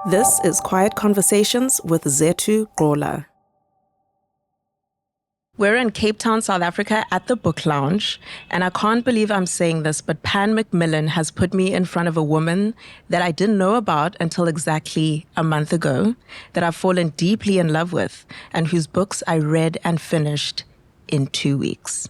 This is Quiet Conversations with Zethu Gqola. We're in Cape Town, South Africa at the Book Lounge, and I can't believe I'm saying this, but Pan Macmillan has put me in front of a woman that I didn't know about until exactly a month ago, that I've fallen deeply in love with, and whose books I read and finished in 2 weeks.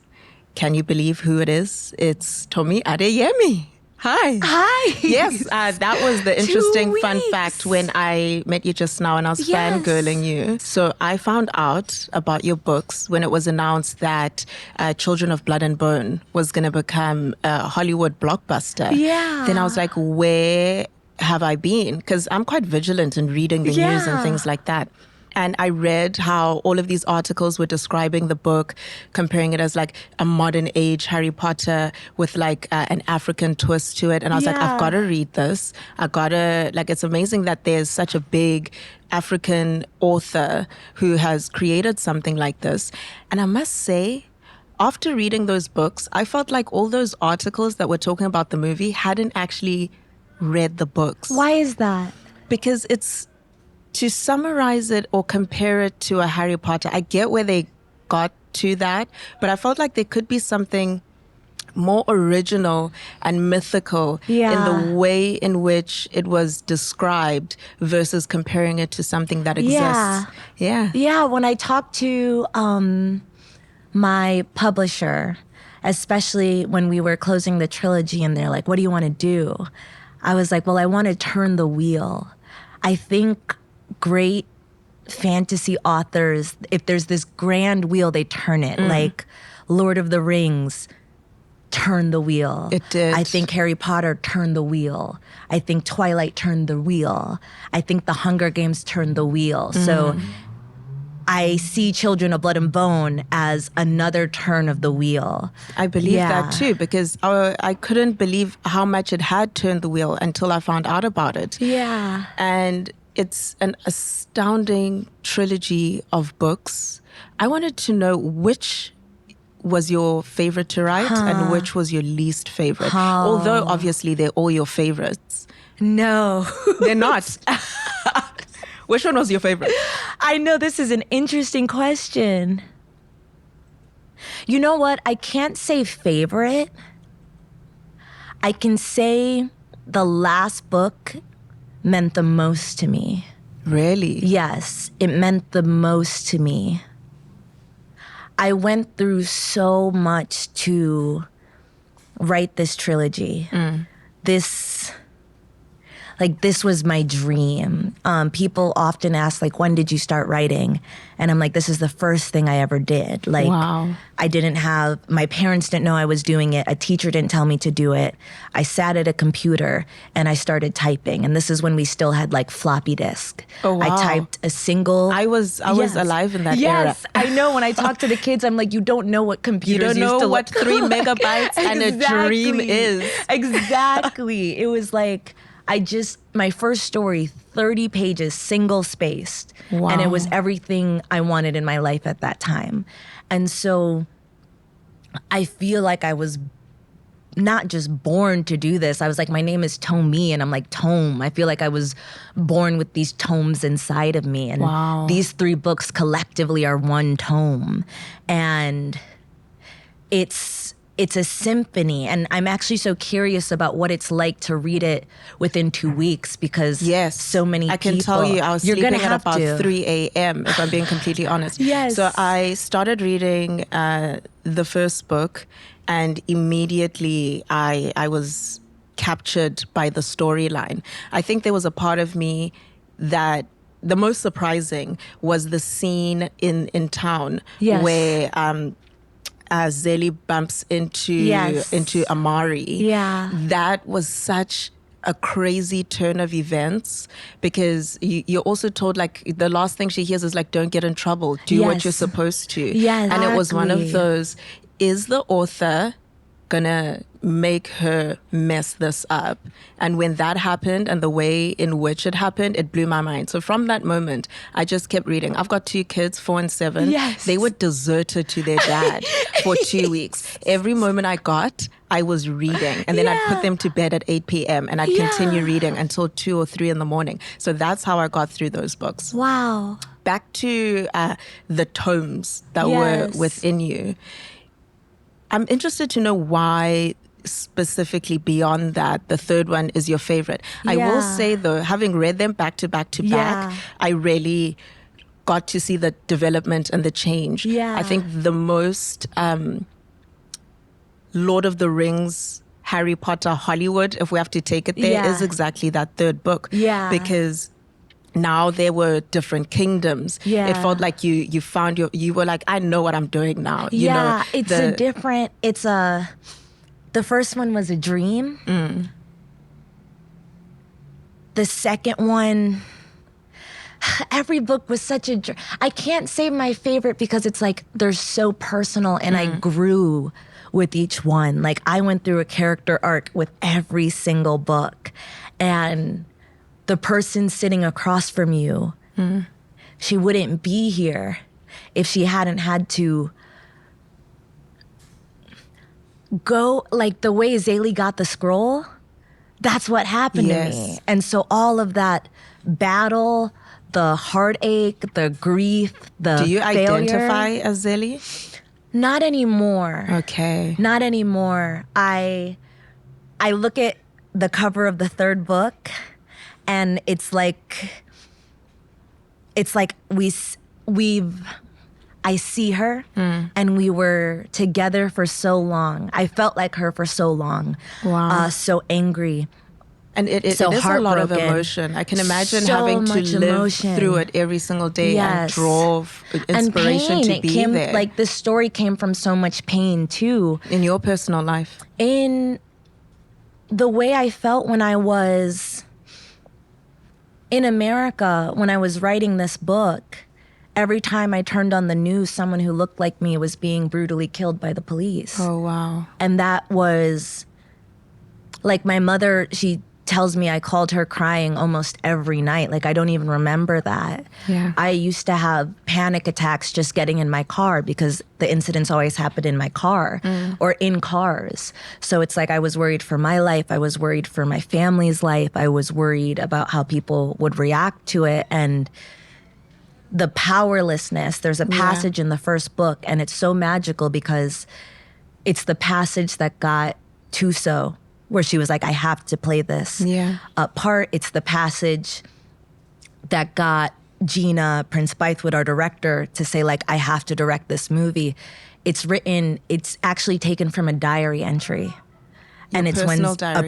Can you believe who it is? It's Tomi Adeyemi. Hi. Hi. Yes, that was the interesting fun fact when I met you just now and I was fangirling you. So I found out about your books when it was announced that Children of Blood and Bone was going to become a Hollywood blockbuster. Yeah. Then I was like, where have I been? Because I'm quite vigilant in reading the news and things like that. And I read how all of these articles were describing the book, comparing it as like a modern age Harry Potter with like an African twist to it. And I was like, I've got to read this. It's amazing that there's such a big African author who has created something like this. And I must say, after reading those books, I felt like all those articles that were talking about the movie hadn't actually read the books. Why is that? Because to summarize it or compare it to a Harry Potter, I get where they got to that, but I felt like there could be something more original and mythical in the way in which it was described versus comparing it to something that exists. Yeah, when I talked to my publisher, especially when we were closing the trilogy and they're like, what do you want to do? I was like, well, I want to turn the wheel. I think great fantasy authors, if there's this grand wheel, they turn it. Like Lord of the Rings, turn the wheel. It did. I think Harry Potter turned the wheel. I think Twilight turned the wheel. I think The Hunger Games turned the wheel. So I see Children of Blood and Bone as another turn of the wheel. I believe that too, because I couldn't believe how much it had turned the wheel until I found out about it. Yeah. And it's an astounding trilogy of books. I wanted to know which was your favorite to write and which was your least favorite. Although obviously they're all your favorites. No. They're not. Which one was your favorite? I know this is an interesting question. You know what? I can't say favorite. I can say the last book meant the most to me. Really? Yes, it meant the most to me. I went through so much to write this trilogy. This was my dream. People often ask, like, when did you start writing? And I'm like, this is the first thing I ever did. Like, wow. My parents didn't know I was doing it. A teacher didn't tell me to do it. I sat at a computer and I started typing. And this is when we still had like floppy disk. Oh, wow. I typed a single. I was alive in that era. Yes, I know. When I talk to the kids, I'm like, you don't know what computers You don't know what 3 like. megabytes and a dream is. Exactly. It was like, my first story, 30 pages, single spaced. Wow. And it was everything I wanted in my life at that time. And so I feel like I was not just born to do this. I was like, my name is Tomi, and I'm like, tome. I feel like I was born with these tomes inside of me. And these 3 books collectively are one tome. And it's a symphony, and I'm actually so curious about what it's like to read it within 2 weeks because so many people. I can tell you, I was sleeping at about 3 a.m., if I'm being completely honest. Yes. So I started reading the first book, and immediately I was captured by the storyline. I think there was a part of me that the most surprising was the scene in town where Zeli bumps into Amari. Yeah. That was such a crazy turn of events because you're also told, like, the last thing she hears is like, don't get in trouble, do what you're supposed to. Yes. And it was one of those, is the author gonna make her mess this up. And when that happened and the way in which it happened, it blew my mind. So from that moment, I just kept reading. I've got 2 kids, 4 and 7. Yes. They were deserted to their dad for 2 weeks. Every moment I got, I was reading. And then I'd put them to bed at 8 p.m. and I'd continue reading until 2 or 3 in the morning. So that's how I got through those books. Wow. Back to the tomes that were within you. I'm interested to know why specifically beyond that, the third one is your favorite. I will say though, having read them back to back to back, I really got to see the development and the change. Yeah. I think the most Lord of the Rings, Harry Potter, Hollywood, if we have to take it there, is exactly that third book. Yeah. Because now there were different kingdoms. Yeah. It felt like you found you were like, I know what I'm doing now. You know, the first one was a dream. The second one, every book was such a dream. I can't say my favorite because it's like, they're so personal and I grew with each one. Like I went through a character arc with every single book. And the person sitting across from you, she wouldn't be here if she hadn't had to go, like the way Zélie got the scroll, that's what happened to me. And so all of that battle, the heartache, the grief, the Do you failure, identify as Zélie? Not anymore. Okay. Not anymore. I look at the cover of the third book and it's like I see her and we were together for so long. I felt like her for so long. Wow. So angry. And it is a lot of emotion. I can imagine so having to live emotion. through it every single day and draw inspiration and to be there. Like the story came from so much pain too. In your personal life? In the way I felt when I was in America, when I was writing this book. Every time I turned on the news, someone who looked like me was being brutally killed by the police. Oh, wow. And that was, like my mother, she tells me I called her crying almost every night. Like I don't even remember that. Yeah. I used to have panic attacks just getting in my car because the incidents always happened in my car or in cars. So it's like I was worried for my life. I was worried for my family's life. I was worried about how people would react to it. And the powerlessness, there's a passage in the first book, and it's so magical because it's the passage that got Thuso, where she was like, I have to play this part. It's the passage that got Gina Prince Bythewood, our director, to say, like, I have to direct this movie. It's actually taken from a diary entry. A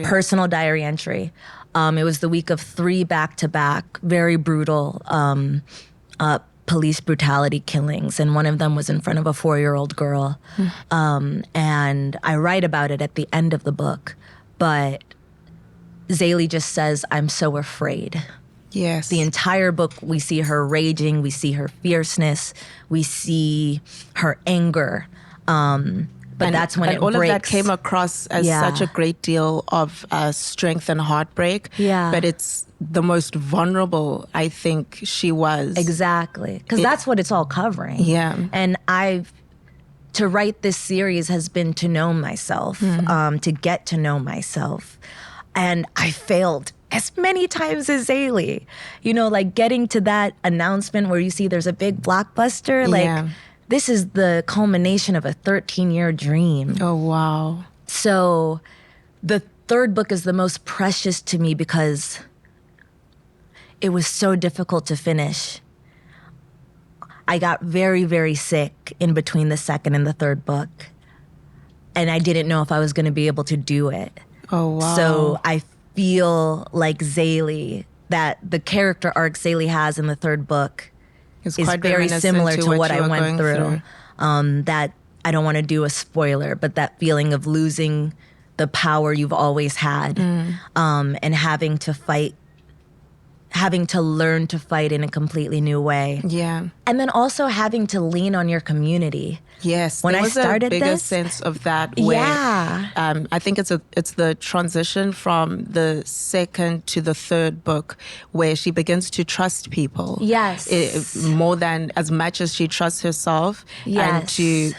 personal diary entry. It was the week of 3 back-to-back, very brutal police brutality killings, and one of them was in front of a 4-year-old girl. And I write about it at the end of the book, but Zélie just says, I'm so afraid. Yes. The entire book, we see her raging, we see her fierceness, we see her anger. But that's when it breaks. And all of that came across as such a great deal of strength and heartbreak. Yeah. But it's the most vulnerable I think she was. Exactly. Because that's what it's all covering. Yeah. And to write this series has been to know myself, to get to know myself. And I failed as many times as Zélie. You know, like getting to that announcement where you see there's a big blockbuster, like this is the culmination of a 13-year dream. Oh, wow. So the third book is the most precious to me because it was so difficult to finish. I got very, very sick in between the second and the third book. And I didn't know if I was going to be able to do it. Oh, wow. So I feel like Zélie, that the character arc Zélie has in the third book is very similar to what I went through. That I don't want to do a spoiler, but that feeling of losing the power you've always had and having to fight having to learn to fight in a completely new way. Yeah. And then also having to lean on your community. Yes, when there I was started a bigger this, sense of that. Where, I think it's the transition from the second to the third book, where she begins to trust people. Yes, more than as much as she trusts herself. Yes, and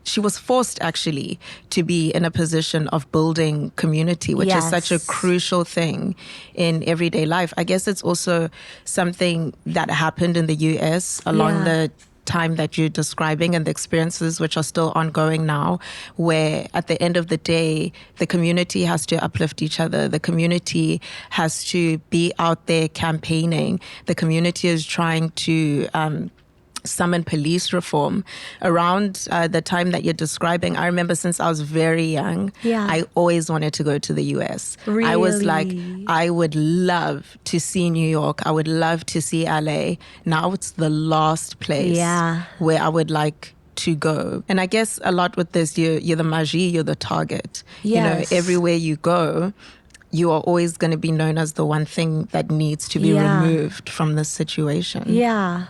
she was forced actually to be in a position of building community, which is such a crucial thing in everyday life. I guess it's also something that happened in the US along the time that you're describing and the experiences which are still ongoing now, where at the end of the day, the community has to uplift each other. The community has to be out there campaigning. The community is trying to summon police reform. Around the time that you're describing, I remember since I was very young, I always wanted to go to the US. Really? I was like, I would love to see New York. I would love to see LA. Now it's the last place where I would like to go. And I guess a lot with this, you're the magie, you're the target. Yes. You know, everywhere you go, you are always going to be known as the one thing that needs to be removed from this situation. Yeah.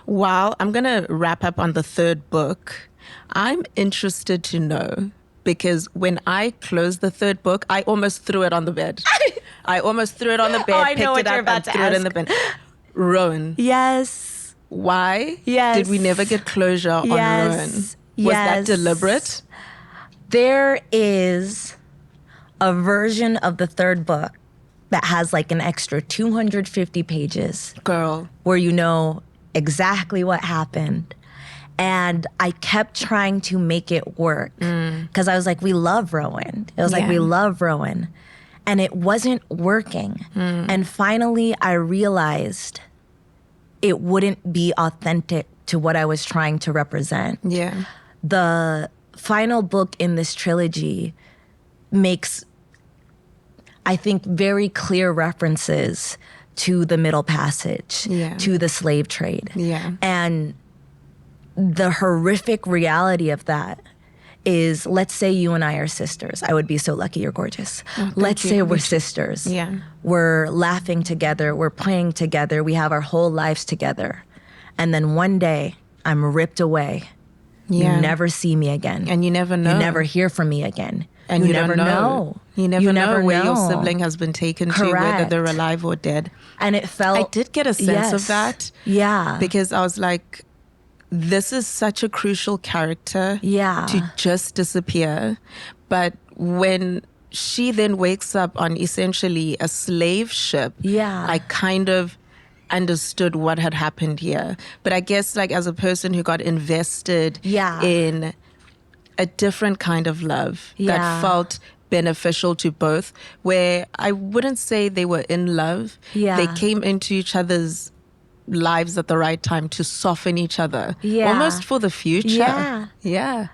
Well, I'm going to wrap up on the third book. I'm interested to know, because when I closed the third book, I almost threw it on the bed. I almost threw it on the bed, picked it up and threw it in the bin. Rowan. Yes. Why? Yes. Did we never get closure on Rowan? Was that deliberate? There is a version of the third book that has like an extra 250 pages. Girl. Where you know exactly what happened. And I kept trying to make it work. Because I was like, we love Rowan. It was like, we love Rowan. And it wasn't working. And finally, I realized it wouldn't be authentic to what I was trying to represent. Yeah. The final book in this trilogy makes, I think, very clear references to the Middle Passage, to the slave trade. And the horrific reality of that is, let's say you and I are sisters. I would be so lucky you're gorgeous. Let's say we're sisters. We're laughing together. We're playing together. We have our whole lives together. And then one day, I'm ripped away. You never see me again. And you never know. You never hear from me again. And you never don't know. You never know where your sibling has been taken to, whether they're alive or dead. And it felt... I did get a sense of that. Because I was like, this is such a crucial character to just disappear. But when she then wakes up on essentially a slave ship, I kind of understood what had happened here. But I guess, like, as a person who got invested in a different kind of love that felt beneficial to both, where I wouldn't say they were in love. They came into each other's lives at the right time to soften each other, almost for the future.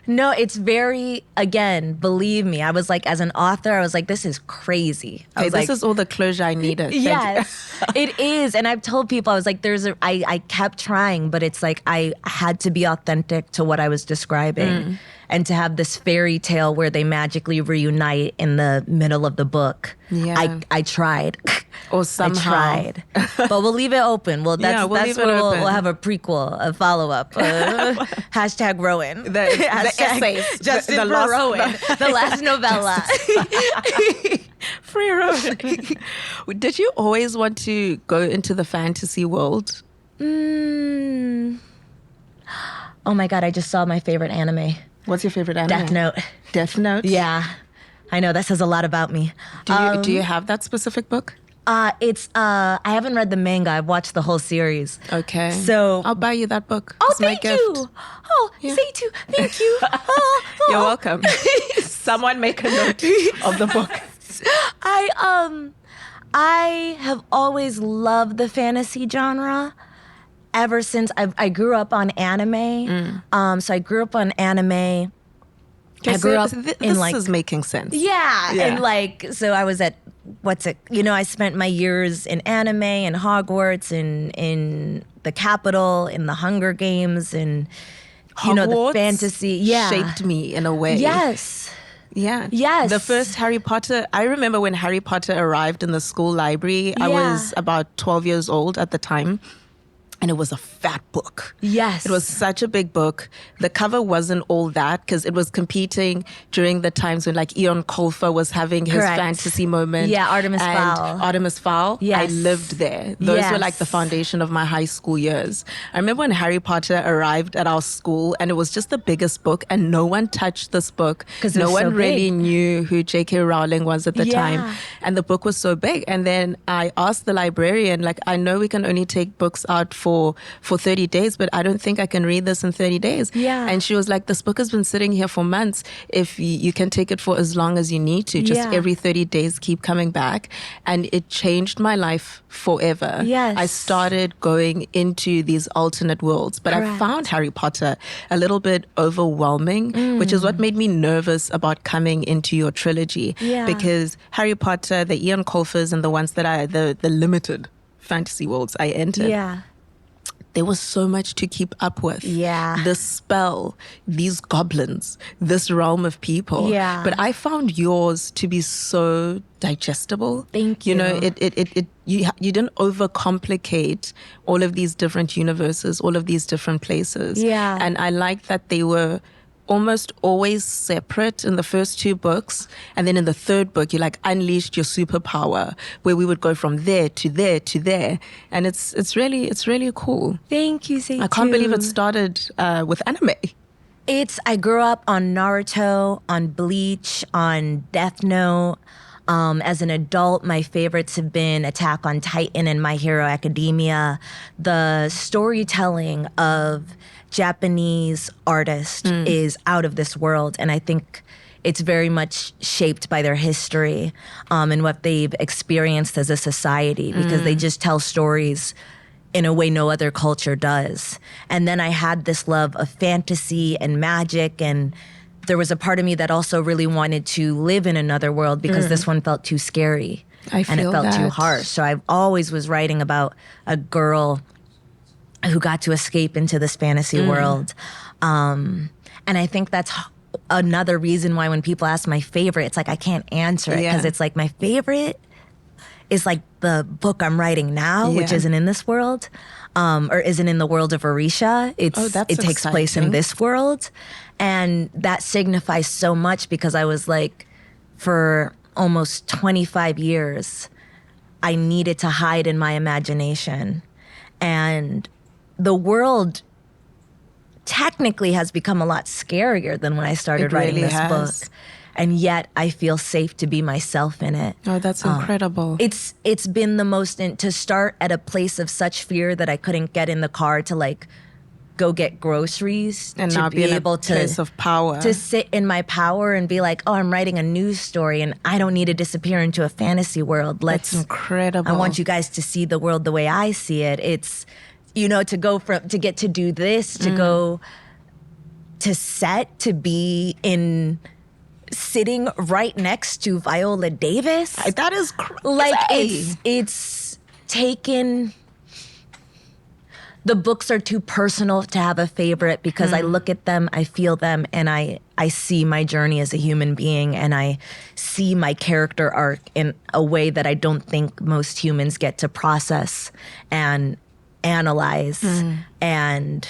No, it's very, again, believe me, I was like, as an author, I was like, this is crazy. Okay, this is all the closure I needed. It is. And I've told people, I was like, I kept trying, but it's like I had to be authentic to what I was describing. And to have this fairy tale where they magically reunite in the middle of the book. I tried. Or somehow. I tried. But we'll leave it open. Well, that's we'll have a prequel, a follow-up. Hashtag Rowan. The essays. Justin for Rowan. The last novella. Free Rowan. Did you always want to go into the fantasy world? Oh my God, I just saw my favorite anime. What's your favorite anime? Death Note. Death Note? Yeah. I know, that says a lot about me. Do you have that specific book? I haven't read the manga. I've watched the whole series. Okay. So I'll buy you that book. Oh, it's thank you. Oh, Zethu, thank you. You're welcome. Someone make a note of the book. I have always loved the fantasy genre. Ever since I grew up on anime. So I grew up on anime. I grew up in like... This is making sense. Yeah. And like, so I was at, I spent my years in anime and Hogwarts and in the Capitol, in the Hunger Games and, Hogwarts the fantasy. shaped me in a way. Yes. Yeah. Yes. The first Harry Potter, I remember when Harry Potter arrived in the school library. I was about 12 years old at the time. And it was a fat book. Yes. It was such a big book. The cover wasn't all that because it was competing during the times when like Ian Colfer was having his fantasy moment. Yeah, Artemis Fowl. Artemis Fowl. Yes. I lived there. Those were like the foundation of my high school years. I remember when Harry Potter arrived at our school and it was just the biggest book and no one touched this book. Because no one really knew who J.K. Rowling was at the time. And the book was so big. And then I asked the librarian, like, I know we can only take books out for 30 days, but I don't think I can read this in 30 days. Yeah. And she was like, this book has been sitting here for months. If you can take it for as long as you need to, just every 30 days, keep coming back. And it changed my life forever. Yes. I started going into these alternate worlds, but I found Harry Potter a little bit overwhelming, which is what made me nervous about coming into your trilogy. Yeah. Because Harry Potter, the Ian Colfers and the ones that the limited fantasy worlds I entered. Yeah. There was so much to keep up with. Yeah. The spell, these goblins, this realm of people. Yeah. But I found yours to be so digestible. Thank you. You know, you didn't overcomplicate all of these different universes, all of these different places. Yeah. And I like that they were almost always separate in the first two books, and then in the third book you like unleashed your superpower where we would go from there to there to there, and it's really cool. Thank you, Zethu. I can't believe it started with anime. I grew up on Naruto, on Bleach, on Death Note. As an adult, my favorites have been Attack on Titan and My Hero Academia. The storytelling of Japanese artists is out of this world, and I think it's very much shaped by their history and what they've experienced as a society, because they just tell stories in a way no other culture does. And then I had this love of fantasy and magic, and there was a part of me that also really wanted to live in another world because this one felt too scary. And it felt too harsh. So I always was writing about a girl who got to escape into this fantasy world. And I think that's another reason why when people ask my favorite, it's like I can't answer it because it's like my favorite is like the book I'm writing now, which isn't in this world, or isn't in the world of Orisha. It takes place in this world. And that signifies so much because I was like, for almost 25 years, I needed to hide in my imagination. And the world technically has become a lot scarier than when I started writing this book. And yet I feel safe to be myself in it. Oh, that's incredible. It's been the most, to start at a place of such fear that I couldn't get in the car to like go get groceries, and to now be able to place of power, to sit in my power and be like, oh, I'm writing a news story and I don't need to disappear into a fantasy world. That's incredible. I want you guys to see the world the way I see it. It's, you know, to get to do this, to go to set, to be sitting right next to Viola Davis. That is crazy. Like it's taken. The books are too personal to have a favorite because I look at them, I feel them, and I see my journey as a human being, and I see my character arc in a way that I don't think most humans get to process and analyze. And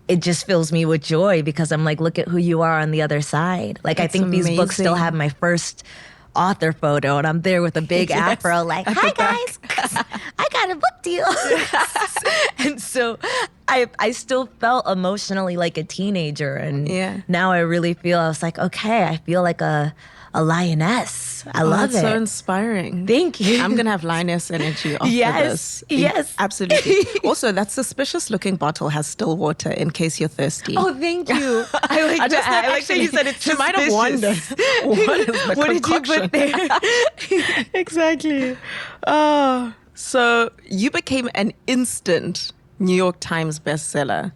it just fills me with joy because I'm like, look at who you are on the other side. Like, I think these books still have my first author photo, and I'm there with a big afro like, hi guys, I got a book deal. And so I still felt emotionally like a teenager, and now I really feel, I was like, okay, I feel like a lioness. I love it. That's so inspiring. Thank you. I'm gonna have lioness energy after this. Yes, absolutely. Also, that suspicious looking bottle has still water in case you're thirsty. Oh, thank you. I like that. I like that you said it's suspicious. You might have wondered what did you put there? Exactly. Oh, so you became an instant New York Times bestseller.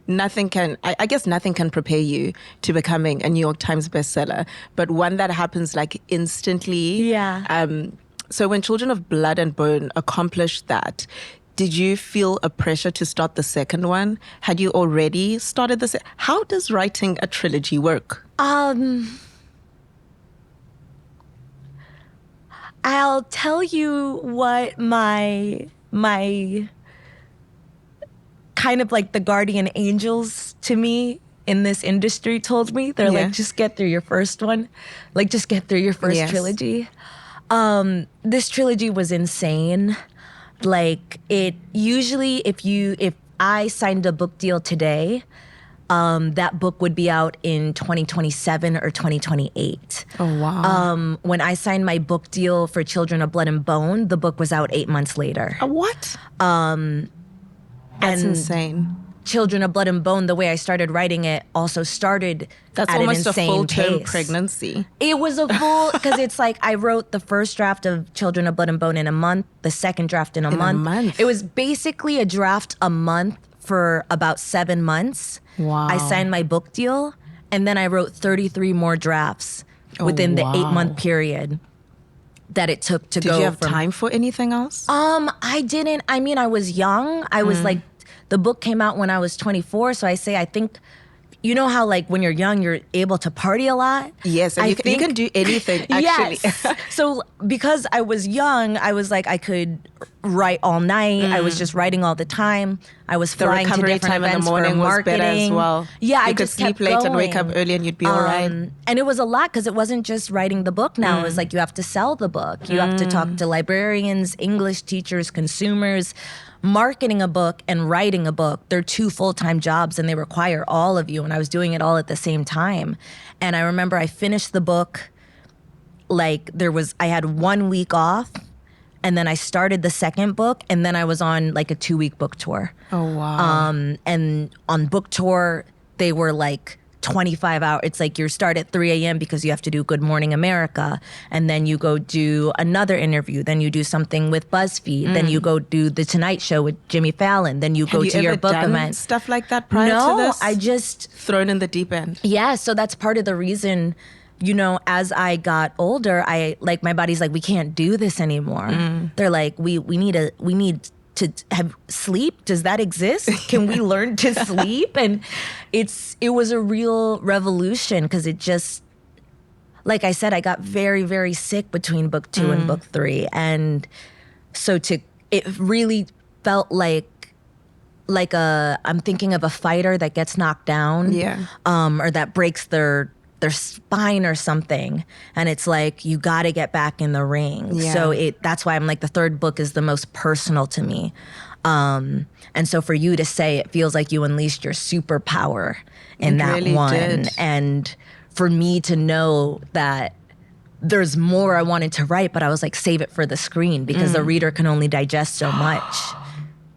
I guess nothing can prepare you to becoming a New York Times bestseller, but one that happens like instantly. Yeah. So when Children of Blood and Bone accomplished that, did you feel a pressure to start the second one? Had you already started how does writing a trilogy work? I'll tell you what my kind of like the guardian angels to me in this industry told me. They're like, just get through your first one. Like, just get through your first trilogy. This trilogy was insane. Like, it usually, if I signed a book deal today, that book would be out in 2027 or 2028. Oh, wow. When I signed my book deal for Children of Blood and Bone, the book was out 8 months later. What? That's insane. Children of Blood and Bone, the way I started writing it, also started That's at almost an insane a full-term pace. pregnancy. It was a full, because it's like I wrote the first draft of Children of Blood and Bone in a month, the second draft in a month. It was basically a draft a month for about 7 months. Wow. I signed my book deal, and then I wrote 33 more drafts within the 8-month period that it took to go. Did you have time for anything else? I didn't. I mean, I was young. I was like, the book came out when I was 24, so I think, you know how like when you're young, you're able to party a lot? Yes, and you can do anything, actually. Yes. So because I was young, I was like, I could write all night. I was just writing all the time. I was flying to different time events in the morning for marketing. Was better as well. Yeah, you could just sleep kept late going. and wake up early and you'd be all right. And it was a lot because it wasn't just writing the book now. It was like you have to sell the book. You have to talk to librarians, English teachers, consumers. Marketing a book and writing a book, they're 2 full-time jobs and they require all of you. And I was doing it all at the same time. And I remember I finished the book, like I had 1 week off, and then I started the second book, and then I was on like a 2-week book tour. Oh, wow. And on book tour, they were like 25 hours. It's like you start at 3 a.m. because you have to do Good Morning America. And then you go do another interview. Then you do something with BuzzFeed. Then you go do The Tonight Show with Jimmy Fallon. Then you go to your book event. Stuff like that prior to this? No, I just... Thrown in the deep end. Yeah, so that's part of the reason, you know, as I got older, my body's like, we can't do this anymore. They're like, we need to have sleep. Does that exist? Can we learn to sleep? And it was a real revolution because it just, like I said, I got very, very sick between book 2 and book 3. And so it really felt like I'm thinking of a fighter that gets knocked down. Yeah. Or that breaks their spine or something, and it's like you got to get back in the ring. Yeah. So that's why I'm like the third book is the most personal to me, and so for you to say it feels like you unleashed your superpower in that really one did. And for me to know that there's more I wanted to write, but I was like, save it for the screen because the reader can only digest so much.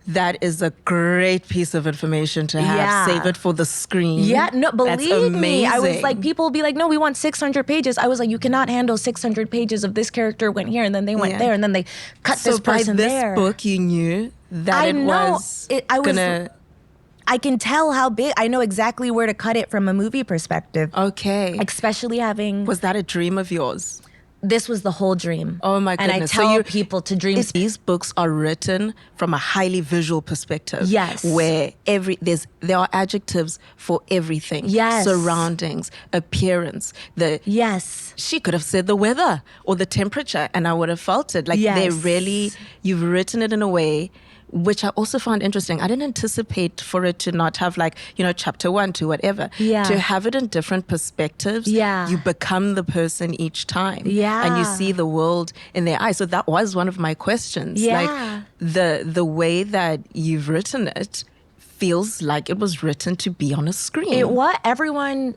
That is a great piece of information to have. Yeah. Save it for the screen. Yeah, no, That's believe me. I was amazing. like, people will be like, no, we want 600 pages. I was like, you cannot handle 600 pages of this character went here and then they went there and then they cut this person there. So by this book, you knew that I can tell how big. I know exactly where to cut it from a movie perspective. Okay. Especially having... Was that a dream of yours? This was the whole dream. Oh my goodness. And I tell people to dream. These books are written from a highly visual perspective. Yes. Where there are adjectives for everything. Yes. Surroundings, appearance. Yes. She could have said the weather or the temperature and I would have felt it. Like you've written it in a way which I also found interesting. I didn't anticipate for it to not have like, chapter 1 to whatever. Yeah. To have it in different perspectives. Yeah. You become the person each time. Yeah. And you see the world in their eyes. So that was one of my questions. Yeah. Like the way that you've written it feels like it was written to be on a screen. Everyone...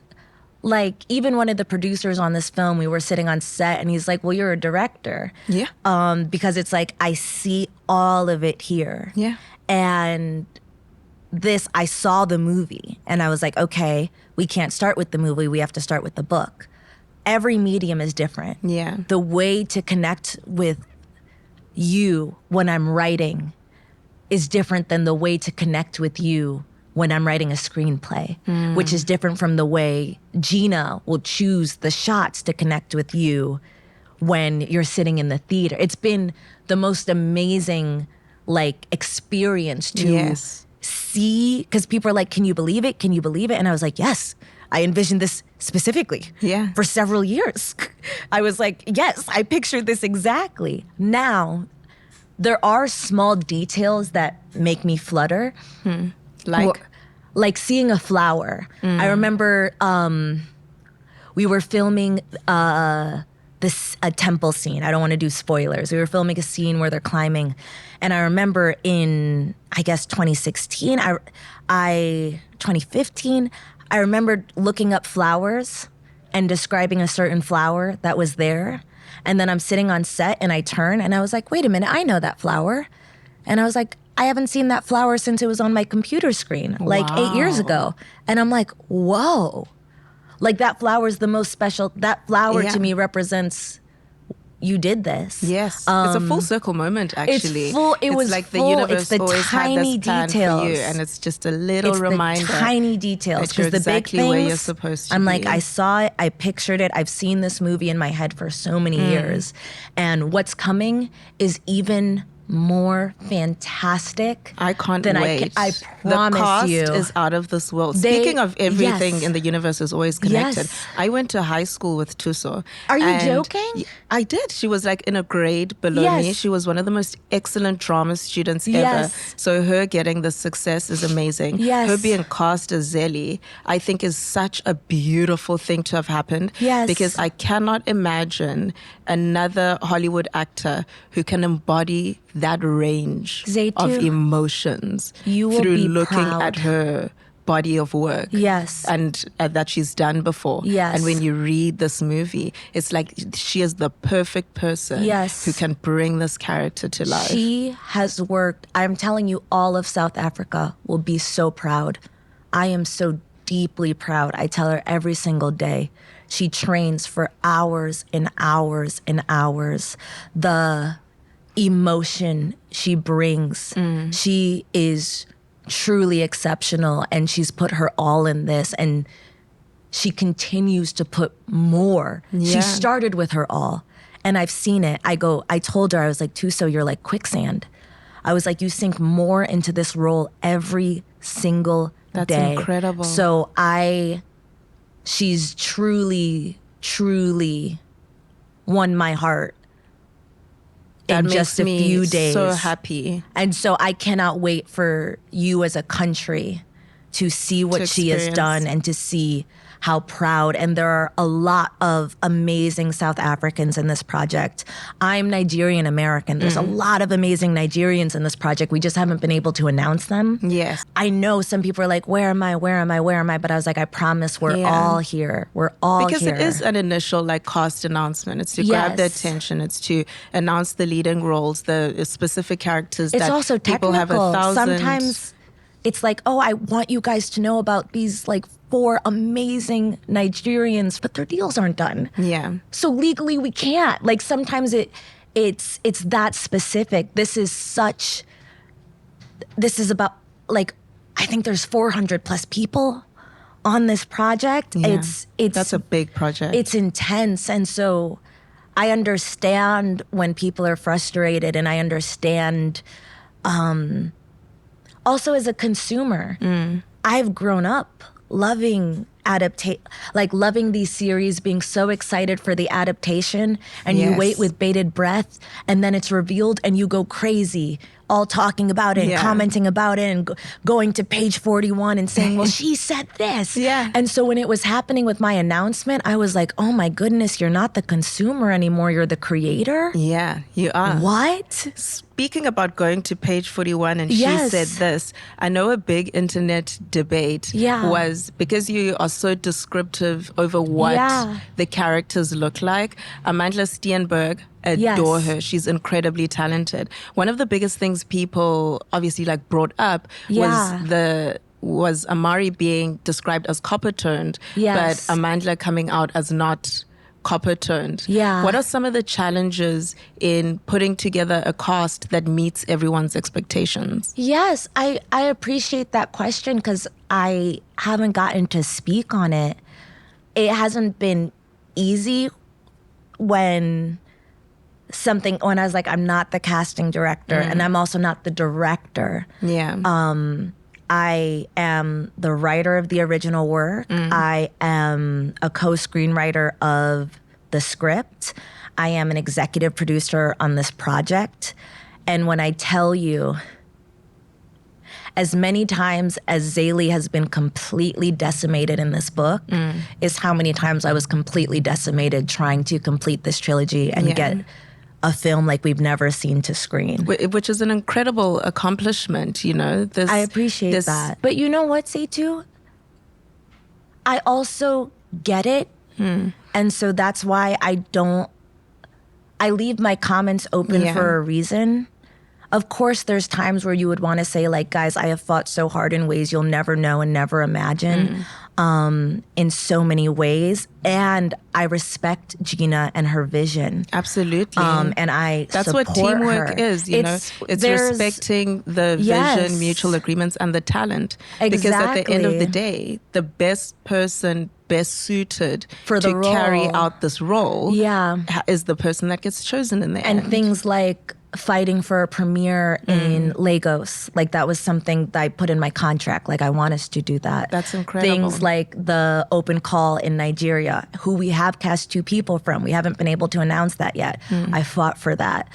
Like, even one of the producers on this film, we were sitting on set and he's like, well, you're a director. Yeah. Because it's like, I see all of it here. Yeah. And I saw the movie and I was like, okay, we can't start with the movie. We have to start with the book. Every medium is different. Yeah. The way to connect with you when I'm writing is different than the way to connect with you when I'm writing a screenplay, which is different from the way Gina will choose the shots to connect with you when you're sitting in the theater. It's been the most amazing experience to see, because people are like, can you believe it? Can you believe it? And I was like, yes, I envisioned this specifically for several years. I was like, yes, I pictured this exactly. Now, there are small details that make me flutter. Like seeing a flower. I remember we were filming a temple scene. I don't want to do spoilers. We were filming a scene where they're climbing. And I remember in, I guess, 2016, 2015, I remember looking up flowers and describing a certain flower that was there. And then I'm sitting on set and I turn and I was like, wait a minute, I know that flower. And I was like, I haven't seen that flower since it was on my computer screen, like 8 years ago. And I'm like, whoa. Like that flower is the most special. That flower to me represents you did this. Yes. It's a full circle moment, actually. It's full. It's like the universe it's the always tiny had this plan details for you. And it's just a little reminder. The tiny details. Because the big things, where you're supposed to I'm be. like, I saw it, I pictured it, I've seen this movie in my head for so many years. And what's coming is even more fantastic. I can't wait. I promise the cast you. is out of this world. Speaking of everything in the universe is always connected. Yes. I went to high school with Thuso. Are you joking? I did. She was like in a grade below me. She was one of the most excellent drama students ever. So her getting the success is amazing. Her being cast as Zelly, I think is such a beautiful thing to have happened. Because I cannot imagine another Hollywood actor who can embody that range Zethu, of emotions through looking at her body of work and that she's done before. And when you read this movie, it's like she is the perfect person who can bring this character to life. She has worked, I'm telling you, all of South Africa will be so proud. I am so deeply proud. I tell her every single day. She trains for hours and hours and hours. The emotion she brings, she is truly exceptional, and she's put her all in this, and she continues to put more. She started with her all, and I've seen it. I told her, I was like, Thuso, you're like quicksand. I was like, you sink more into this role every single day. That's incredible. So she's truly, truly won my heart. That in just a few days. So happy. And so I cannot wait for you as a country to see what she has done and to see how proud. And there are a lot of amazing South Africans in this project. I'm Nigerian American. There's a lot of amazing Nigerians in this project. We just haven't been able to announce them. Yes. I know some people are like, where am I? Where am I? Where am I? But I was like, I promise we're all here. We're all because here. Because it is an initial cast announcement. It's to grab the attention. It's to announce the leading roles, the specific characters it's that also people technical. have 1,000. Sometimes it's like, oh, I want you guys to know about these 4 amazing Nigerians, but their deals aren't done. Yeah. So legally we can't. Sometimes it's that specific. This is about I think there's 400 plus people on this project. Yeah. That's a big project. It's intense. And so I understand when people are frustrated, and I understand also as a consumer, I've grown up loving loving these series, being so excited for the adaptation, and you wait with bated breath, and then it's revealed and you go crazy, all talking about it and commenting about it and going to page 41 and saying, well, she said this. And so when it was happening with my announcement, I was like, oh my goodness, you're not the consumer anymore, you're the creator? Yeah, you are. What? Speaking about going to page 41 and she said this, I know a big internet debate was because you are so descriptive over what the characters look like. Amandla Steenberg, adore her. She's incredibly talented. One of the biggest things people obviously brought up was Amari being described as copper toned, but Amandla coming out as not copper toned. What are some of the challenges in putting together a cast that meets everyone's expectations? Yes, I appreciate that question because I haven't gotten to speak on it. It hasn't been easy when I was like, I'm not the casting director and I'm also not the director. I am the writer of the original work. I am a co-screenwriter of the script. I am an executive producer on this project. And when I tell you, as many times as Zaylee has been completely decimated in this book is how many times I was completely decimated trying to complete this trilogy and get a film like we've never seen to screen. Which is an incredible accomplishment, you know. I appreciate that. But you know what, Zethu? I also get it. And so that's why I leave my comments open for a reason. Of course, there's times where you would want to say, like, guys, I have fought so hard in ways you'll never know and never imagine in so many ways. And I respect Gina and her vision. Absolutely. And that's what teamwork her. is, you know. It's respecting the vision, mutual agreements, and the talent. Exactly. Because at the end of the day, the best person best suited for the to role. Carry out this role is the person that gets chosen in the end. And things like fighting for a premiere in Lagos. Like, that was something that I put in my contract. Like, I want us to do that. That's incredible. Things like the open call in Nigeria, who we have cast 2 people from. We haven't been able to announce that yet. I fought for that.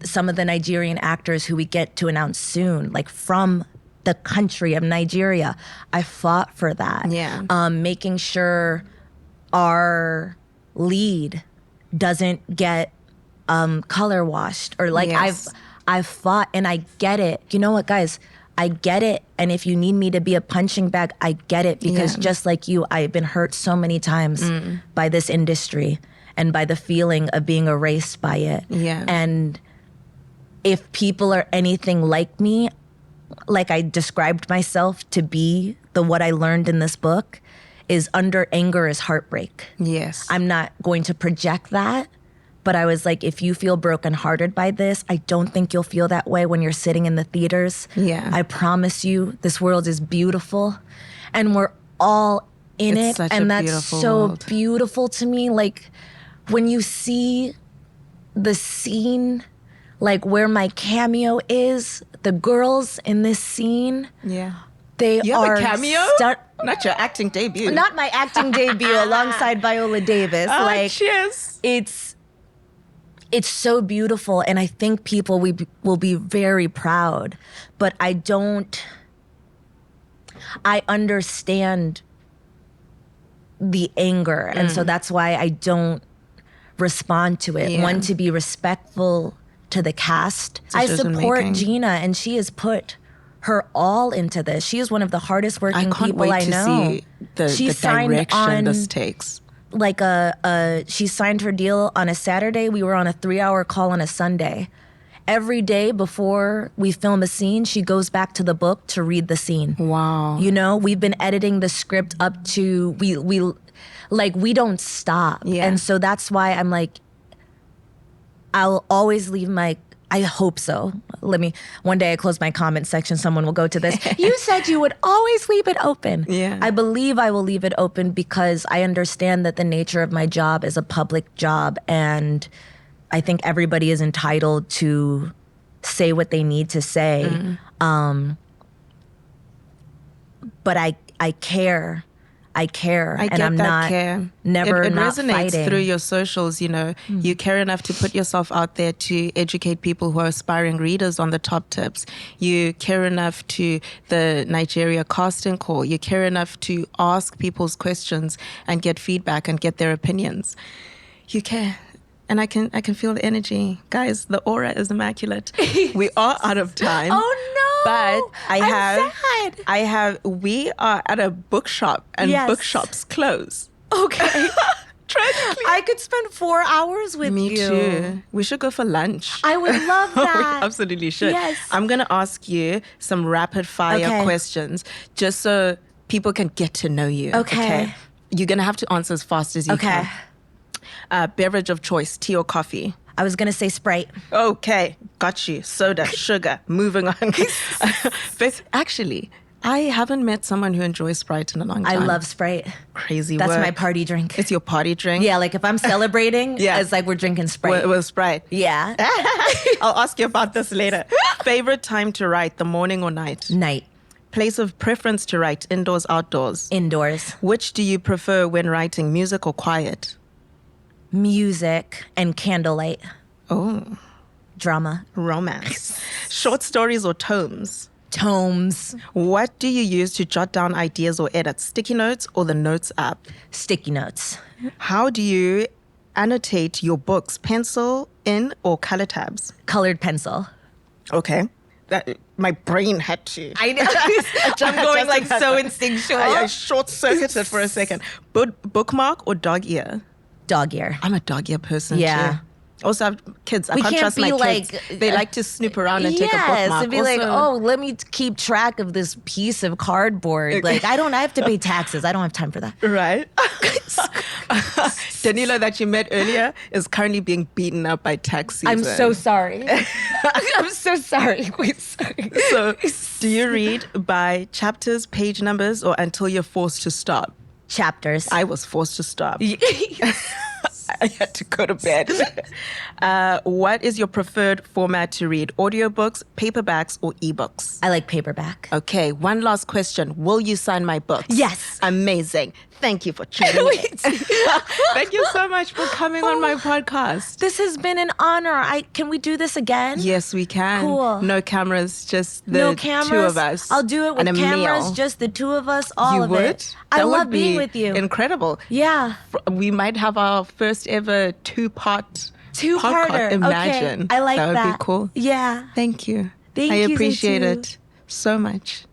Some of the Nigerian actors who we get to announce soon, like from the country of Nigeria, I fought for that. Making sure our lead doesn't get color washed, or like I've fought, and I get it. You know what, guys? I get it. And if you need me to be a punching bag, I get it, because just like you, I've been hurt so many times by this industry and by the feeling of being erased by it. And if people are anything like me, like I described myself to be, what I learned in this book is under anger is heartbreak. I'm not going to project that. But I was like, if you feel brokenhearted by this, I don't think you'll feel that way when you're sitting in the theaters. I promise you, this world is beautiful. And we're all in it. And that's so beautiful to me. Like, when you see the scene, like where my cameo is, the girls in this scene, they you are have a cameo? Not your acting debut. Not my acting debut alongside Viola Davis. Like, cheers. It's so beautiful, and I think people will be very proud. But I understand the anger, and so that's why I don't respond to it. One, to be respectful to the cast. I support Gina, and she has put her all into this. She is one of the hardest working people I know. I can't wait to see the direction this takes. Like she signed her deal on a Saturday. We were on a 3-hour call on a Sunday. Every day before we film a scene, she goes back to the book to read the scene. Wow. You know, we've been editing the script up to, we don't stop. And so that's why I'm like, I'll always leave I hope so. One day I close my comment section, someone will go to this. You said you would always leave it open. I believe I will leave it open because I understand that the nature of my job is a public job, and I think everybody is entitled to say what they need to say. But I care. And I'm not never it not resonates fighting. Through your socials, you know. You care enough to put yourself out there to educate people who are aspiring readers on the top tips. You care enough to the Nigeria casting call. You care enough to ask people's questions and get feedback and get their opinions. You care. And I can feel the energy. Guys, the aura is immaculate. We are out of time. Oh no. But I'm sad. We are at a bookshop, and bookshops close. Okay. Tragically. I could spend 4 hours with you. Me too. We should go for lunch. I would love that. We absolutely should. Yes. I'm going to ask you some rapid fire questions just so people can get to know you. Okay. You're going to have to answer as fast as you can. Beverage of choice, tea or coffee? I was going to say Sprite. Okay, got you. Soda, sugar, moving on. But actually, I haven't met someone who enjoys Sprite in a long time. I love Sprite. Crazy That's work. my party drink. It's your party drink? Yeah, like if I'm celebrating, it's like we're drinking Sprite. With Sprite? Yeah. I'll ask you about this later. Favorite time to write, the morning or night? Night. Place of preference to write, indoors, outdoors? Indoors. Which do you prefer when writing, music or quiet? Music and candlelight. Oh, Drama. romance. Short stories or tomes? Tomes. What do you use to jot down ideas or edits, sticky notes or the notes app? Sticky notes. How do you annotate your books, pencil, in or color tabs? Colored pencil. Okay. My brain had to. I know. I'm going like so instinctual. I short-circuited for a second. Bookmark or dog ear? Dog ear. I'm a dog ear person Yeah. too. Also, I have kids. I We can't can't trust my be kids. like- They like to snoop around and take a bookmark. and be like, oh, let me keep track of this piece of cardboard. Like, I have to pay taxes. I don't have time for that. Right? Danilo that you met earlier is currently being beaten up by tax season. I'm so sorry. I'm so sorry. Wait, sorry. So, do you read by chapters, page numbers, or until you're forced to stop? Chapters. I was forced to stop. I had to go to bed. What is your preferred format to read? Audiobooks, paperbacks, or ebooks? I like paperback. Okay, one last question. Will you sign my books? Yes. Amazing. Thank you for tuning in. Thank you so much for coming on my podcast. This has been an honor. Can we do this again? Yes, we can. Cool. No cameras, just the No cameras. two of us. I'll do it with and a cameras, meal. just the two of us, all You of would? it. I That would love being be with you. Incredible. Yeah. We might have our first ever two-part Two-parter. podcast. Imagine. Okay. I like that. That would be cool. Yeah. Thank you. Thank I you, appreciate Zethu. it so much.